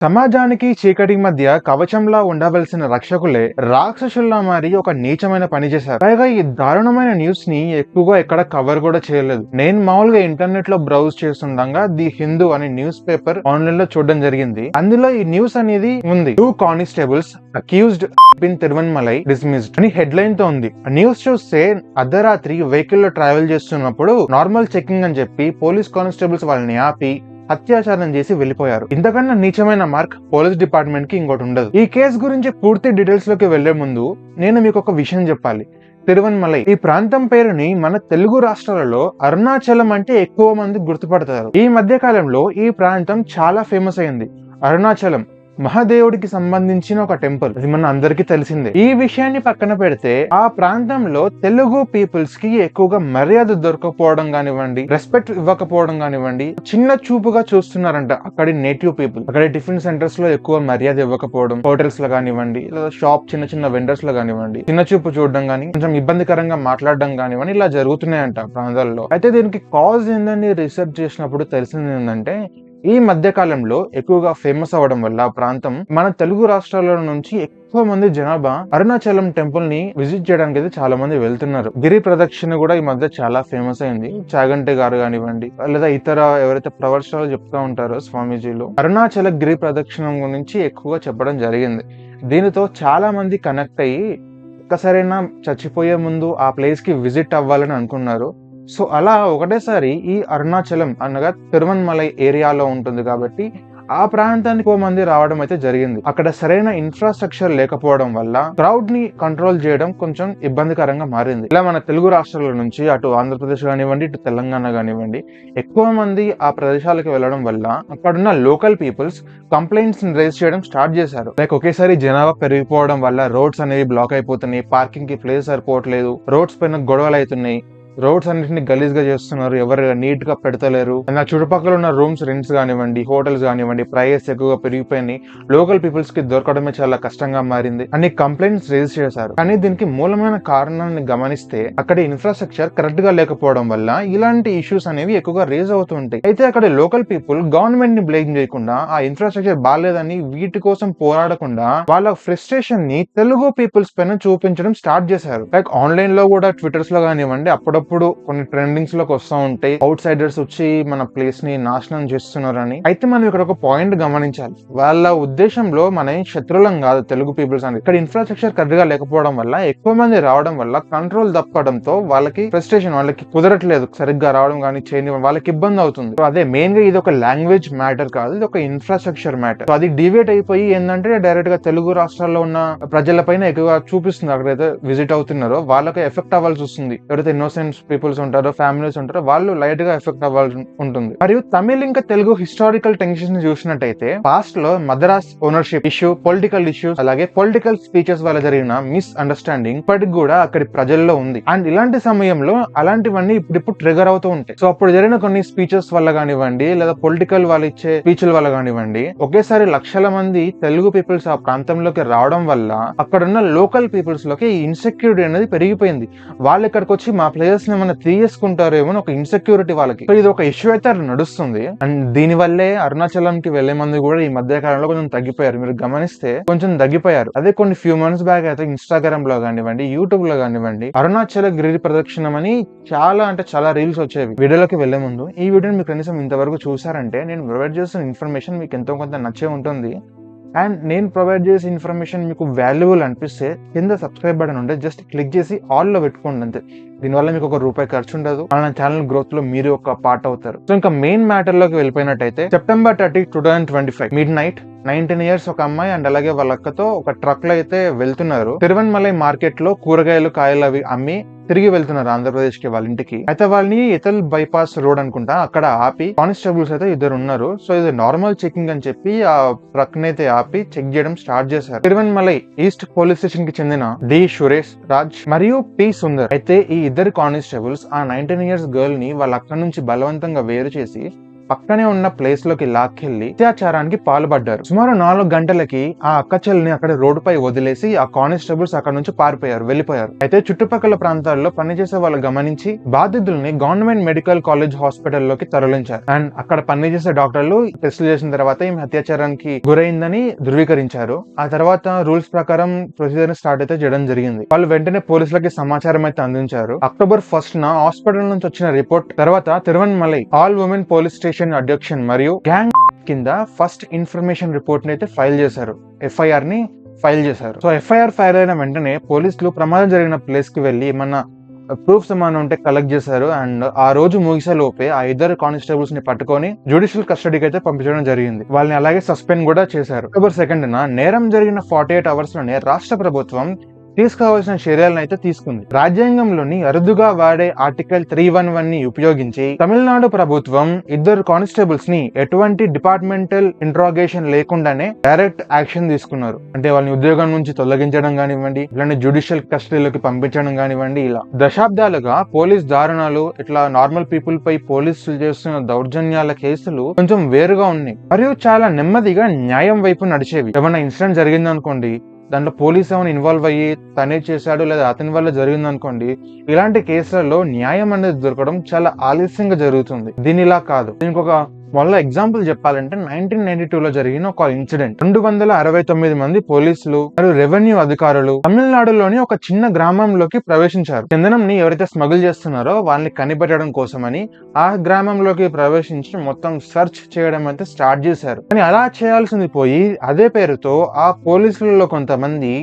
సమాజానికి చీకటి మధ్య కవచంలా ఉండవలసిన రక్షకులే రాక్షసుల్లా మారి ఒక నీచమైన పని చేశారు. పైగా ఈ దారుణమైన న్యూస్ ని ఎక్కువగా ఎక్కడ కవర్ కూడా చేయలేదు. నేను మామూలుగా ఇంటర్నెట్ లో బ్రౌజ్ చేస్తుండగా ది హిందూ అనే న్యూస్ పేపర్ ఆన్లైన్ లో చూడడం జరిగింది. అందులో ఈ న్యూస్ అనేది ఉంది. 2 constables accused in Tiruvannamalai dismissed అని హెడ్లైన్ తో ఉంది. న్యూస్ చూస్తే అర్ధరాత్రి వెహికల్ లో ట్రావెల్ చేస్తున్నప్పుడు నార్మల్ చెకింగ్ అని చెప్పి పోలీస్ కానిస్టేబుల్స్ వాళ్ళని ఆపి అత్యాచారం చేసి వెళ్లిపోయారు. ఇంతకన్నా నీచమైన మార్క్ పోలీస్ డిపార్ట్మెంట్ కి ఇంకోటి ఉండదు. ఈ కేసు గురించి పూర్తి డీటెయిల్స్ లోకి వెళ్లే ముందు నేను మీకు ఒక విషయం చెప్పాలి. తిరువన్మలై ఈ ప్రాంతం పేరుని మన తెలుగు రాష్ట్రాలలో అరుణాచలం అంటే ఎక్కువ మంది గుర్తుపడతారు. ఈ మధ్య కాలంలో ఈ ప్రాంతం చాలా ఫేమస్ అయింది. అరుణాచలం మహాదేవుడికి సంబంధించిన ఒక టెంపుల్, అది మన అందరికీ తెలిసిందే. ఈ విషయాన్ని పక్కన పెడితే ఆ ప్రాంతంలో తెలుగు పీపుల్స్ కి ఎక్కువగా మర్యాద దొరకపోవడం కానివ్వండి, రెస్పెక్ట్ ఇవ్వకపోవడం కానివ్వండి, చిన్న చూపుగా చూస్తున్నారంట అక్కడి నేటివ్ పీపుల్. అక్కడ టిఫిన్ సెంటర్స్ లో ఎక్కువ మర్యాద ఇవ్వకపోవడం, హోటల్స్ లో కానివ్వండి, లేదా షాప్ చిన్న వెండర్స్ లో కానివ్వండి, చిన్న చూపు చూడడం కానీ, కొంచెం ఇబ్బందికరంగా మాట్లాడడం కానివ్వండి, ఇలా జరుగుతున్నాయంట ప్రాంతాల్లో. అయితే దీనికి కాజ్ ఏందని రీసెర్చ్ చేసినప్పుడు తెలిసింది ఏంటంటే, ఈ మధ్య కాలంలో ఎక్కువగా ఫేమస్ అవ్వడం వల్ల ఆ ప్రాంతం మన తెలుగు రాష్ట్రాల నుంచి ఎక్కువ మంది జనాభా అరుణాచలం టెంపుల్ ని విజిట్ చేయడానికి అయితే చాలా మంది వెళ్తున్నారు. గిరి ప్రదక్షిణ కూడా ఈ మధ్య చాలా ఫేమస్ అయింది. చాగంటి గారు కానివ్వండి, లేదా ఇతర ఎవరైతే ప్రవచనాలు చెప్తూ ఉంటారో స్వామీజీలు అరుణాచల గిరి ప్రదక్షిణం గురించి ఎక్కువగా చెప్పడం జరిగింది. దీనితో చాలా మంది కనెక్ట్ అయ్యి ఒక్కసారైనా చచ్చిపోయే ముందు ఆ ప్లేస్ కి విజిట్ అవ్వాలని అనుకున్నారు. సో అలా ఒకటేసారి ఈ అరుణాచలం అనగా తిరువన్మలై ఏరియాలో ఉంటుంది కాబట్టి ఆ ప్రాంతానికి ఎక్కువ మంది రావడం అయితే జరిగింది. అక్కడ సరైన ఇన్ఫ్రాస్ట్రక్చర్ లేకపోవడం వల్ల క్రౌడ్ ని కంట్రోల్ చేయడం కొంచెం ఇబ్బందికరంగా మారింది. ఇలా మన తెలుగు రాష్ట్రాల నుంచి అటు ఆంధ్రప్రదేశ్ కానివ్వండి, ఇటు తెలంగాణ కానివ్వండి, ఎక్కువ మంది ఆ ప్రదేశాలకు వెళ్ళడం వల్ల అక్కడున్న లోకల్ పీపుల్స్ కంప్లైంట్స్ రైజ్ చేయడం స్టార్ట్ చేశారు. లైక్ ఒకేసారి జనాభా పెరిగిపోవడం వల్ల రోడ్స్ అనేవి బ్లాక్ అయిపోతున్నాయి, పార్కింగ్ కి ప్లేస్ సరిపోవట్లేదు, రోడ్స్ పైన గొడవలు అవుతున్నాయి, రోడ్స్ అన్నింటినీ గలీజ్ గా చేస్తున్నారు, ఎవరు నీట్ గా పెడతలేరు. నా చుట్టుపక్కల ఉన్న రూమ్స్ రెంట్స్ కానివ్వండి, హోటల్స్ కానివ్వండి, ప్రైస్ ఎక్కువగా పెరిగిపోయినాయి, లోకల్ పీపుల్స్ కి దొరకడమే చాలా కష్టంగా మారింది అని కంప్లైంట్స్ రేజ్ చేశారు. కానీ దీనికి మూలమైన కారణాన్ని గమనిస్తే అక్కడ ఇన్ఫ్రాస్ట్రక్చర్ కరెక్ట్ గా లేకపోవడం వల్ల ఇలాంటి ఇష్యూస్ అనేవి ఎక్కువగా రేజ్ అవుతుంటాయి. అయితే అక్కడ లోకల్ పీపుల్ గవర్నమెంట్ ని బ్లేమ్ చేయకుండా, ఆ ఇన్ఫ్రాస్ట్రక్చర్ బాగాలేదని వీటి కోసం పోరాడకుండా వాళ్ళ ఫ్రస్ట్రేషన్ ని తెలుగు పీపుల్స్ పైన చూపించడం స్టార్ట్ చేశారు. లైక్ ఆన్లైన్ లో కూడా, ట్విట్టర్స్ లో కానివ్వండి, అప్పుడప్పుడు కొన్ని ట్రెండింగ్స్ లోకి వస్తూ ఉంటాయి, అవుట్ సైడర్స్ వచ్చి మన ప్లేస్ ని నాశనం చేస్తున్నారని. అయితే మనం ఇక్కడ ఒక పాయింట్ గమనించాలి. వాళ్ళ ఉద్దేశంలో మన శత్రువులం కాదు తెలుగు పీపుల్స్ అని. ఇక్కడ ఇన్ఫ్రాస్ట్రక్చర్ కరెక్ట్ గా లేకపోవడం వల్ల, ఎక్కువ మంది రావడం వల్ల కంట్రోల్ తప్పడంతో వాళ్ళకి ఫ్రస్ట్రేషన్, వాళ్ళకి కుదరట్లేదు సరిగ్గా రావడం కానీ చేయని, వాళ్ళకి ఇబ్బంది అవుతుంది. సో అదే మెయిన్ గా ఇది ఒక లాంగ్వేజ్ మ్యాటర్ కాదు, ఇది ఒక ఇన్ఫ్రాస్ట్రక్చర్ మ్యాటర్. సో అది డివేట్ అయిపోయి ఏంటంటే డైరెక్ట్ గా తెలుగు రాష్ట్రాల్లో ఉన్న ప్రజల పైన ఎక్కువగా చూపిస్తుంది. అక్కడైతే విజిట్ అవుతున్నారో వాళ్ళకి ఎఫెక్ట్ అవ్వాల్సి వస్తుంది. ఎవరైతే ఇన్నోసెంట్ పీపుల్స్ ఉంటారో, ఫ్యామిలీస్ ఉంటారో, వాళ్ళు లైట్ గా ఎఫెక్ట్ అవ్వాల్సి ఉంటుంది. మరియు తమిళ్ ఇంకా తెలుగు హిస్టారికల్ టెన్షన్స్ ని చూసినట్టయితే పాస్ట్ లో Madras ownership issue, political issues, అలాగే పొలిటికల్ స్పీచెస్ వల్ల జరిగిన మిస్ అండర్స్టాండింగ్ ఇప్పటికి కూడా అక్కడి ప్రజల్లో ఉంది. అండ్ ఇలాంటి సమయంలో అలాంటివన్నీ ఇప్పుడు ట్రిగర్ అవుతూ ఉంటాయి. సో అప్పుడు జరిగిన కొన్ని స్పీచెస్ వల్ల కానివ్వండి, లేదా పొలిటికల్ వాళ్ళు ఇచ్చే స్పీచ్ల వల్ల కానివ్వండి, ఒకేసారి లక్షల మంది తెలుగు పీపుల్స్ ఆ ప్రాంతంలోకి రావడం వల్ల అక్కడున్న లోకల్ పీపుల్స్ లోకి ఇన్సెక్యూరిటీ అనేది పెరిగిపోయింది. వాళ్ళు ఇక్కడికి వచ్చి మా ప్లేయర్స్ ఏమైనా తీసేసుకుంటారేమో ఒక ఇన్సెక్యూరిటీ వాళ్ళకి. సో ఇది ఒక ఇష్యూ అయితే నడుస్తుంది. అండ్ దీని వల్లే అరుణాచలంకి వెళ్లే మంది కూడా ఈ మధ్య కాలంలో కొంచెం తగ్గిపోయారు. మీరు గమనిస్తే కొంచెం తగ్గిపోయారు. అదే కొన్ని ఫ్యూ మంత్స్ బ్యాక్ అయితే ఇన్స్టాగ్రామ్ లో కానివ్వండి, యూట్యూబ్ లో కానివ్వండి, అరుణాచల గిరి ప్రదక్షిణం అని చాలా రీల్స్ వచ్చేవి. వీడియోలోకి వెళ్లే ముందు ఈ వీడియోని మీకు కనీసం ఇంతవరకు చూసారంటే నేను ప్రొవైడ్ చేస్తున్న ఇన్ఫర్మేషన్ మీకు ఎంతో కొంత నచ్చే ఉంటుంది. అండ్ నేను ప్రొవైడ్ చేసే ఇన్ఫర్మేషన్ మీకు వాల్యుబుల్ అనిపిస్తే కింద సబ్స్క్రైబ్ బటన్ ఉంటే జస్ట్ క్లిక్ చేసి ఆల్ లో పెట్టుకోండి అంతే. దీనివల్ల మీకు ₹1 ఖర్చు ఉండదు. మన ఛానల్ గ్రోత్ లో మీరు ఒక పార్ట్ అవుతారు. సో ఇంకా మెయిన్ మ్యాటర్ లోకి వెళ్ళిపోయినట్టయితే September 30, 2025 మిడ్ నైట్ 19 years ఒక అమ్మాయి అండ్ అలాగే వాళ్ళ అక్కతో ఒక ట్రక్ లో అయితే వెళ్తున్నారు. తిరువన్మలై మార్కెట్ లో కూరగాయలు, కాయలు అవి అమ్మి తిరిగి వెళ్తున్నారు ఆంధ్రప్రదేశ్ కి వాళ్ళ ఇంటికి. అయితే వాళ్ళని ఎతల్ బైపాస్ రోడ్ అనుకుంటా అక్కడ ఆపి కానిస్టేబుల్స్ అయితే ఇద్దరు ఉన్నారు. సో ఇది నార్మల్ చెకింగ్ అని చెప్పి ఆ ట్రక్ ని అయితే ఆపి చెక్ చేయడం స్టార్ట్ చేశారు. తిరువన్మలై ఈస్ట్ పోలీస్ స్టేషన్ కి చెందిన డి సురేష్ రాజ్ మరియు పి సుందర్. అయితే ఈ ఇద్దరు కానిస్టేబుల్స్ ఆ 19 years గర్ల్ ని వాళ్ళ అక్క నుంచి బలవంతంగా వేరు చేసి పక్కనే ఉన్న ప్లేస్ లోకి లాక్కెళ్లి అత్యాచారానికి పాల్పడ్డారు. సుమారు 4 గంటలకి ఆ అక్క చెల్లిని అక్కడ రోడ్డుపై వదిలేసి ఆ కానిస్టేబుల్స్ అక్కడ నుంచి వెళ్ళిపోయారు. అయితే చుట్టుపక్కల ప్రాంతాల్లో పనిచేసే వాళ్ళు గమనించి బాధితుల్ని గవర్నమెంట్ మెడికల్ కాలేజ్ హాస్పిటల్లోకి తరలించారు. అండ్ అక్కడ పనిచేసే డాక్టర్లు టెస్టులు చేసిన తర్వాత ఈమె అత్యాచారానికి గురైందని ధృవీకరించారు. ఆ తర్వాత రూల్స్ ప్రకారం ప్రొసీజర్ స్టార్ట్ అయితే చేయడం జరిగింది. వాళ్ళు వెంటనే పోలీసులకి సమాచారం అయితే అందించారు. అక్టోబర్ 1న హాస్పిటల్ నుంచి వచ్చిన రిపోర్ట్ తర్వాత Tiruvannamalai all women police station అధ్యక్షన్ మరియు గ్యాంగ్ కింద ఫస్ట్ ఇన్ఫర్మేషన్ రిపోర్ట్ ని అయితే ఫైల్ చేశారు. ఎఫ్ఐఆర్ ని ఫైల్ చేశారు. సో ఎఫ్ఐఆర్ ఫైల్ అయిన వెంటనే పోలీసులు ప్రమాదం జరిగిన ప్లేస్ కి వెళ్లి ఏమన్నా ప్రూఫ్స్ ఏమైనా ఉంటే కలెక్ట్ చేశారు. అండ్ ఆ రోజు ముగిసే లోపే ఆ ఇద్దరు కానిస్టేబుల్స్ ని పట్టుకొని జ్యుడిషియల్ కస్టడీకి అయితే పంపించడం జరిగింది. వాళ్ళని అలాగే సస్పెండ్ కూడా చేశారు. అక్టోబర్ 2న నేరం జరిగిన 48 అవర్స్ లోనే రాష్ట్ర ప్రభుత్వం తీసుకోవాల్సిన చర్యలను అయితే తీసుకుంది. రాజ్యాంగంలోని అరుదుగా వాడే ఆర్టికల్ 311 ని ఉపయోగించి తమిళనాడు ప్రభుత్వం ఇద్దరు కానిస్టేబుల్స్ ని ఎటువంటి డిపార్ట్మెంటల్ ఇంట్రాగేషన్ లేకుండానే డైరెక్ట్ యాక్షన్ తీసుకున్నారు. అంటే వాళ్ళని ఉద్యోగం నుంచి తొలగించడం కానివ్వండి, ఇలాంటి జ్యుడిషియల్ కస్టడీలోకి పంపించడం కానివ్వండి. ఇలా దశాబ్దాలుగా పోలీస్ దారుణాలు, ఇట్లా నార్మల్ పీపుల్ పై పోలీసులు చేస్తున్న దౌర్జన్యాల కేసులు కొంచెం వేరుగా ఉన్నాయి మరియు చాలా నెమ్మదిగా న్యాయం వైపు నడిచేవి. ఏమన్నా ఇన్సిడెంట్ జరిగిందనుకోండి, దాంట్లో పోలీస్ ఏమైనా ఇన్వాల్వ్ అయ్యి తనే చేశాడు లేదా అతని వల్ల జరిగింది అనుకోండి, ఇలాంటి కేసులలో న్యాయం అనేది దొరకడం చాలా ఆలస్యంగా జరుగుతుంది. దీని ఇలా కాదు. దీనికి ఒక మొదల ఎగ్జాంపుల్ చెప్పాలంటే 1992లో జరిగిన ఒక ఇన్సిడెంట్. 269 మంది పోలీసులు మరియు రెవెన్యూ అధికారులు తమిళనాడులోని ఒక చిన్న గ్రామంలోకి ప్రవేశించారు. చందనం ని ఎవరైతే స్మగుల్ చేస్తున్నారో వాళ్ళని కనిపెట్టడం కోసమని ఆ గ్రామంలోకి ప్రవేశించి మొత్తం సెర్చ్ చేయడం అయితే స్టార్ట్ చేశారు. కానీ అలా చేయాల్సింది పోయి అదే పేరుతో ఆ పోలీసులలో కొంతమంది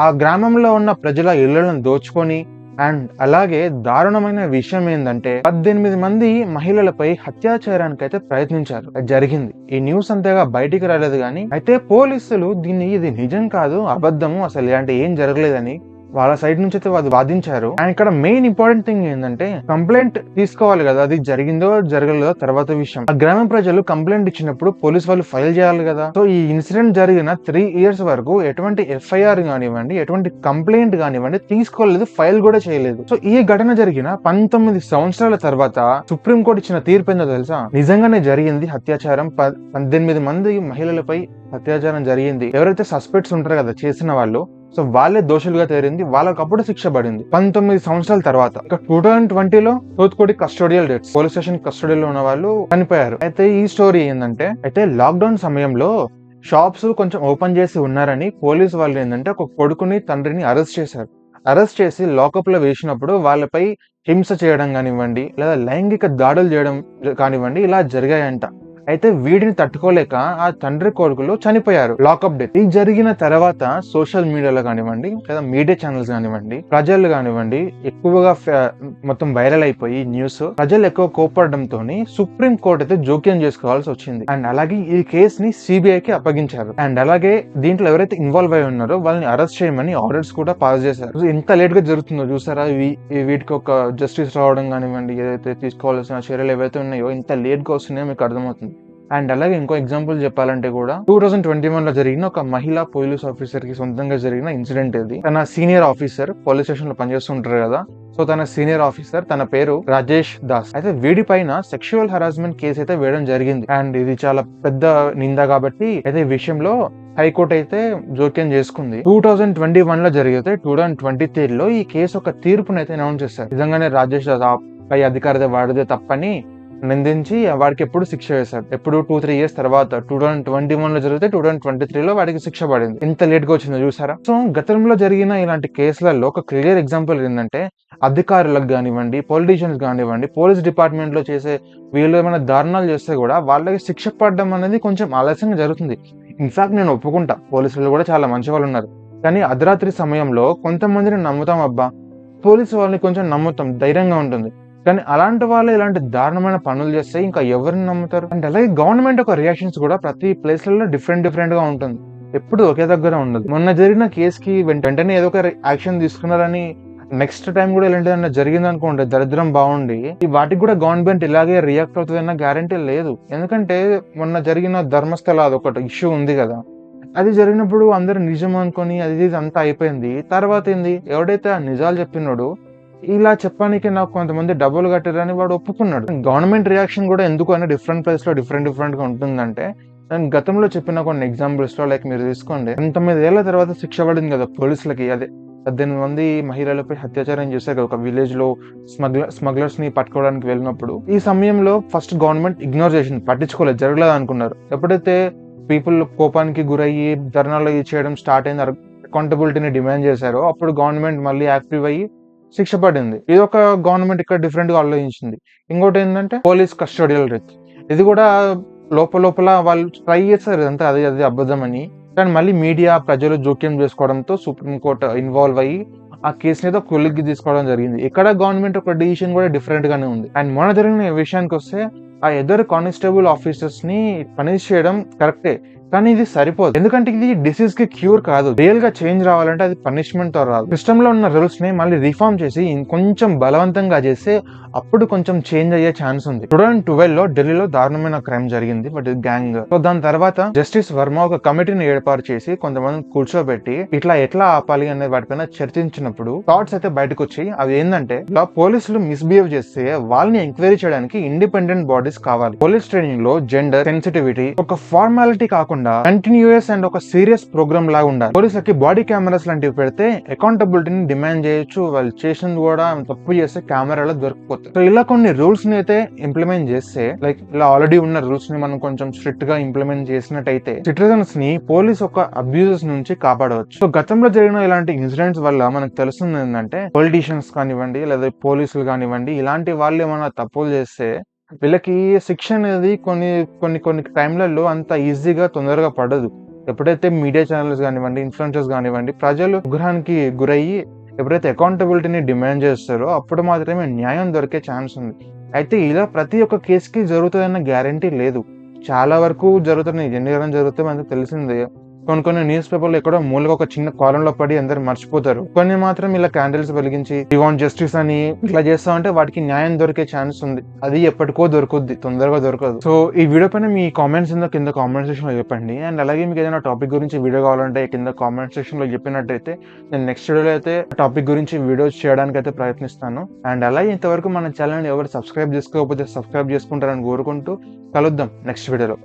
ఆ గ్రామంలో ఉన్న ప్రజల ఇళ్లను దోచుకొని అండ్ అలాగే దారుణమైన విషయం ఏంటంటే 18 మంది మహిళలపై అత్యాచారానికి అయితే ప్రయత్నించారు. జరిగింది. ఈ న్యూస్ అంతగా బయటికి రాలేదు కానీ అయితే పోలీసులు ఇది నిజం కాదు, అబద్ధము, అసలు ఇలాంటి ఏం జరగలేదని వాళ్ళ సైడ్ నుంచి అయితే వాళ్ళు వాదించారు. అండ్ ఇక్కడ మెయిన్ ఇంపార్టెంట్ థింగ్ ఏంటంటే కంప్లైంట్ తీసుకోవాలి కదా, అది జరిగిందో జరగలేదో తర్వాత విషయం. ఆ గ్రామ ప్రజలు కంప్లైంట్ ఇచ్చినప్పుడు పోలీస్ వాళ్ళు ఫైల్ చేయాలి కదా. సో ఈ ఇన్సిడెంట్ జరిగిన 3 years వరకు ఎటువంటి ఎఫ్ఐఆర్ కానివ్వండి, ఎటువంటి కంప్లైంట్ కానివ్వండి తీసుకోలేదు, ఫైల్ కూడా చేయలేదు. సో ఈ ఘటన జరిగిన 19 సంవత్సరాల తర్వాత సుప్రీంకోర్టు ఇచ్చిన తీర్పు ఏందో తెలుసా? నిజంగానే జరిగింది అత్యాచారం. 18 మంది మహిళలపై అత్యాచారం జరిగింది. ఎవరైతే సస్పెక్ట్స్ ఉంటారు కదా చేసిన వాళ్ళు, సో వాళ్ళే దోషులుగా తేరింది. వాళ్ళకి అప్పుడు శిక్ష పడింది 19 సంవత్సరాల తర్వాత. ఇక 2020లో Thoothukudi custodial deaths, police station కస్టడీలో ఉన్న వాళ్ళు చనిపోయారు. అయితే ఈ స్టోరీ ఏంటంటే, అయితే లాక్డౌన్ సమయంలో షాప్స్ కొంచెం ఓపెన్ చేసి ఉన్నారని పోలీసు వాళ్ళు ఏంటంటే ఒక కొడుకుని తండ్రిని అరెస్ట్ చేశారు. అరెస్ట్ చేసి లాకప్ లో వేసినప్పుడు వాళ్ళపై హింస చేయడం కానివ్వండి, లేదా లైంగిక దాడులు చేయడం కానివ్వండి, ఇలా జరిగాయంట. అయితే వీడిని తట్టుకోలేక ఆ తండ్రి కొడుకులు చనిపోయారు. Lockup death. ఇది జరిగిన తర్వాత సోషల్ మీడియాలో కానివ్వండి, లేదా మీడియా ఛానల్స్ కానివ్వండి, ప్రజలు కానివ్వండి ఎక్కువగా మొత్తం వైరల్ అయిపోయి న్యూస్, ప్రజలు ఎక్కువ కోపడడంతో సుప్రీం కోర్టు అయితే జోక్యం చేసుకోవాల్సి వచ్చింది. అండ్ అలాగే ఈ కేసుని సిబిఐకి అప్పగించారు. అండ్ అలాగే దీంట్లో ఎవరైతే ఇన్వాల్వ్ అయి ఉన్నారో వాళ్ళని అరెస్ట్ చేయమని ఆర్డర్స్ కూడా పాస్ చేశారు. ఎంత లేట్ గా జరుగుతుందో చూసారా? వీటికి ఒక జస్టిస్ రావడం కానివ్వండి, ఏదైతే తీసుకోవాల్సిన చర్యలు ఏవైతే ఉన్నాయో ఇంత లేట్ గా వస్తున్నాయో మీకు అర్థమవుతుంది. అండ్ అలాగే ఇంకో ఎగ్జాంపుల్ చెప్పాలంటే కూడా 2021లో జరిగిన ఒక మహిళా పోలీస్ ఆఫీసర్ కి సొంతంగా జరిగిన ఇన్సిడెంట్ ఇది. తన సీనియర్ ఆఫీసర్ పోలీస్ స్టేషన్ లో పనిచేస్తుంటారు కదా, సో తన సీనియర్ ఆఫీసర్, తన పేరు రాజేష్ దాస్. అయితే వీడి పైన సెక్షువల్ హరాస్మెంట్ కేసు అయితే వేయడం జరిగింది. అండ్ ఇది చాలా పెద్ద నింద కాబట్టి అయితే ఈ విషయంలో హైకోర్టు అయితే జోక్యం చేసుకుంది. 2021లో జరిగితే 2023లో ఈ కేసు ఒక తీర్పునైతే అనౌన్స్ చేశారు. నిజంగానే రాజేష్ దాస్ పై అధికారిదే వాడిదే తప్పని నిందించి వాడికి ఎప్పుడు శిక్ష వేశారు. ఎప్పుడు 2-3 years తర్వాత 2021లో జరిగితే 2023లో వాడికి శిక్ష పడింది. ఇంత లేట్ గా వచ్చిందో చూసారా? సో గతంలో జరిగిన ఇలాంటి కేసులలో ఒక క్లియర్ ఎగ్జాంపుల్ ఏంటంటే, అధికారులకు కానివ్వండి, పొలిటీషియన్స్ కానివ్వండి, పోలీస్ డిపార్ట్మెంట్ లో చేసే వీళ్ళు ఏమైనా దారుణాలు చేస్తే కూడా వాళ్ళకి శిక్ష పడడం అనేది కొంచెం ఆలస్యంగా జరుగుతుంది. ఇన్ఫాక్ట్ నేను ఒప్పుకుంటా, పోలీసులు కూడా చాలా మంచి వాళ్ళు ఉన్నారు. కానీ అర్ధరాత్రి సమయంలో కొంతమందిని నమ్ముతాం, అబ్బా పోలీసు వాళ్ళని కొంచెం నమ్ముతాం, ధైర్యంగా ఉంటుంది. కానీ అలాంటి వాళ్ళు ఇలాంటి దారుణమైన పనులు చేస్తే ఇంకా ఎవరిని నమ్ముతారు? అంటే అలాగే గవర్నమెంట్ ఒక రియాక్షన్స్ కూడా ప్రతి ప్లేస్లలో డిఫరెంట్ గా ఉంటుంది, ఎప్పుడు ఒకే దగ్గర ఉండదు. మొన్న జరిగిన కేసుకి వెంటనే ఏదో ఒక యాక్షన్ తీసుకున్నారని నెక్స్ట్ టైం కూడా ఇలాంటిదన్నా జరిగింది అనుకోండి, దరిద్రం బాగుండి వాటికి కూడా గవర్నమెంట్ ఇలాగే రియాక్ట్ అవుతుందన్న గ్యారంటీ లేదు. ఎందుకంటే మొన్న జరిగిన ధర్మస్థల అదొకటి ఇష్యూ ఉంది కదా, అది జరిగినప్పుడు అందరూ నిజం అనుకొని అది అంతా అయిపోయింది. తర్వాత ఏంది, ఎవడైతే ఆ నిజాలు చెప్పినాడో ఇలా చెప్పడానికి నాకు కొంతమంది డబ్బులు కట్టారని వాడు ఒప్పుకున్నాడు. గవర్నమెంట్ రియాక్షన్ కూడా ఎందుకు అని డిఫరెంట్ ప్లేస్ లో డిఫరెంట్ గా ఉంటుందంటే, నేను గతంలో చెప్పిన కొన్ని ఎగ్జాంపుల్స్ లో లైక్ మీరు తీసుకోండి, 19 ఏళ్ల తర్వాత శిక్ష పడింది కదా పోలీసులకి. అదే 18 మంది మహిళలపై అత్యాచారం చేశారు కదా ఒక విలేజ్ లో, స్మగ్లర్స్ ని పట్టుకోవడానికి వెళ్ళినప్పుడు. ఈ సమయంలో ఫస్ట్ గవర్నమెంట్ ఇగ్నోర్ చేసింది, పట్టించుకోలేదు, జరగలేదు అనుకున్నారు. ఎప్పుడైతే పీపుల్ కోపానికి గురయ్యి ధర్నాలు చేయడం స్టార్ట్ అయింది, అకౌంటబిలిటీని డిమాండ్ చేశారో, అప్పుడు గవర్నమెంట్ మళ్ళీ యాక్టివ్ అయ్యి శిక్ష పడింది. ఇది ఒక గవర్నమెంట్ ఇక్కడ డిఫరెంట్ గా ఆలోచించింది. ఇంకోటి ఏంటంటే పోలీస్ కస్టోడియల్ రేప్. ఇది కూడా లోపల వాళ్ళు ట్రై చేస్తారు ఇదంతా అది అబద్ధం అని, కానీ మళ్ళీ మీడియా ప్రజలు జోక్యం చేసుకోవడంతో సుప్రీంకోర్టు ఇన్వాల్వ్ అయ్యి ఆ కేసుని ఏదో కొలిగ్గి తీసుకోవడం జరిగింది. ఇక్కడ గవర్నమెంట్ ఒక డిసిషన్ కూడా డిఫరెంట్ గానే ఉంది. అండ్ మొన్న జరిగిన విషయానికి వస్తే, ఆ ఇద్దరు కానిస్టేబుల్ ఆఫీసర్స్ ని పనిష్ చేయడం కరెక్టే, కానీ ఇది సరిపోదు. ఎందుకంటే ఇది డిసీజ్ కి క్యూర్ కాదు. రియల్ గా చేంజ్ రావాలంటే అది పనిష్మెంట్ తో రాదు. సిస్టమ్ లో ఉన్న రూల్స్ ని మళ్ళీ రిఫార్మ్ చేసి ఇంకొంచెం బలవంతంగా చేస్తే అప్పుడు కొంచెం చేంజ్ అయ్యే ఛాన్స్ ఉంది. 2012 లో ఢిల్లీలో దారుణమైన క్రైమ్ జరిగింది, బట్ ఇది గ్యాంగ్. సో దాని తర్వాత జస్టిస్ వర్మ ఒక కమిటీని ఏర్పాటు చేసి కొంతమంది కూర్చోబెట్టి ఎట్లా ఆపాలి అనే వాటిపైన చర్చించినప్పుడు థాట్స్ అయితే బయటకు వచ్చి, అవి ఏంటంటే ఇలా పోలీసులు మిస్బిహేవ్ చేస్తే వాళ్ళని ఎంక్వైరీ చేయడానికి ఇండిపెండెంట్ బాడీస్ కావాలి. పోలీస్ ట్రైనింగ్ లో జెండర్ సెన్సిటివిటీ ఒక ఫార్మాలిటీ కాకుండా కంటిన్యూయస్ అండ్ ఒక సీరియస్ ప్రోగ్రామ్ లాగా ఉండాలి. పోలీసులకి బాడీ కెమెరాస్ లాంటివి పెడితే అకౌంటబిలిటీని డిమాండ్ చేయొచ్చు, వాళ్ళు చేసింది కూడా తప్పు చేస్తే కెమెరాలో దొరికిపోతుంది. సో ఇలా కొన్ని రూల్స్ ని అయితే ఇంప్లిమెంట్ చేస్తే, లైక్ ఇలా ఆల్రెడీ ఉన్న రూల్స్ ని మనం కొంచెం స్ట్రిక్ట్ గా ఇంప్లిమెంట్ చేసినట్టయితే సిటిజన్స్ ని పోలీస్ ఒక అబ్యూజెస్ నుంచి కాపాడవచ్చు. సో గతంలో జరిగిన ఇలాంటి ఇన్సిడెంట్స్ వల్ల మనకు తెలుస్తుంది ఏంటంటే, పొలిటీషియన్స్ కానివ్వండి లేదా పోలీసులు కానివ్వండి, ఇలాంటి వాళ్ళు ఏమైనా తప్పులు చేస్తే వీళ్ళకి శిక్ష అనేది కొన్ని టైంలలో అంత ఈజీగా తొందరగా పడదు. ఎప్పుడైతే మీడియా ఛానల్స్ కానివ్వండి, ఇన్ఫ్లుయెన్సర్స్ కానివ్వండి, ప్రజలు ఉగ్రహానికి గురయ్యి ఎప్పుడైతే అకౌంటబిలిటీని డిమాండ్ చేస్తారో అప్పుడు మాత్రమే న్యాయం దొరికే ఛాన్స్ ఉంది. అయితే ఇలా ప్రతి ఒక్క కేసుకి జరుగుతుందన్న గ్యారంటీ లేదు. చాలా వరకు జరుగుతున్నాయి, ఎన్ని జరుగుతాయి మనకు తెలిసిందే. కొన్ని న్యూస్ పేపర్లు ఎక్కడో మూలగా ఒక చిన్న కాలంలో పడి అందరు మర్చిపోతారు. కొన్ని మాత్రం ఇలా క్యాండిల్స్ వెలిగించి వి వాంట్ జస్టిస్ అని ఇట్లా చేస్తా ఉంటే వాటికి న్యాయం దొరికే ఛాన్స్ ఉంది. అది ఎప్పటికో దొరుకుద్ది, తొందరగా దొరకదు. సో ఈ వీడియో పైన మీ కామెంట్స్ కింద కామెంట్ సెక్షన్ లో చెప్పండి. అండ్ అలాగే మీకు ఏదైనా టాపిక్ గురించి వీడియో కావాలంటే కింద కామెంట్ సెక్షన్ లో చెప్పినట్టయితే నేను నెక్స్ట్ వీడియోలో అయితే టాపిక్ గురించి వీడియోస్ చేయడానికి అయితే ప్రయత్నిస్తాను. అండ్ అలాగే ఇంతవరకు మన ఛానల్ ఎవరు సబ్స్క్రైబ్ చేసుకోకపోతే సబ్స్క్రైబ్ చేసుకుంటారని కోరుకుంటూ కలుద్దాం నెక్స్ట్ వీడియోలో.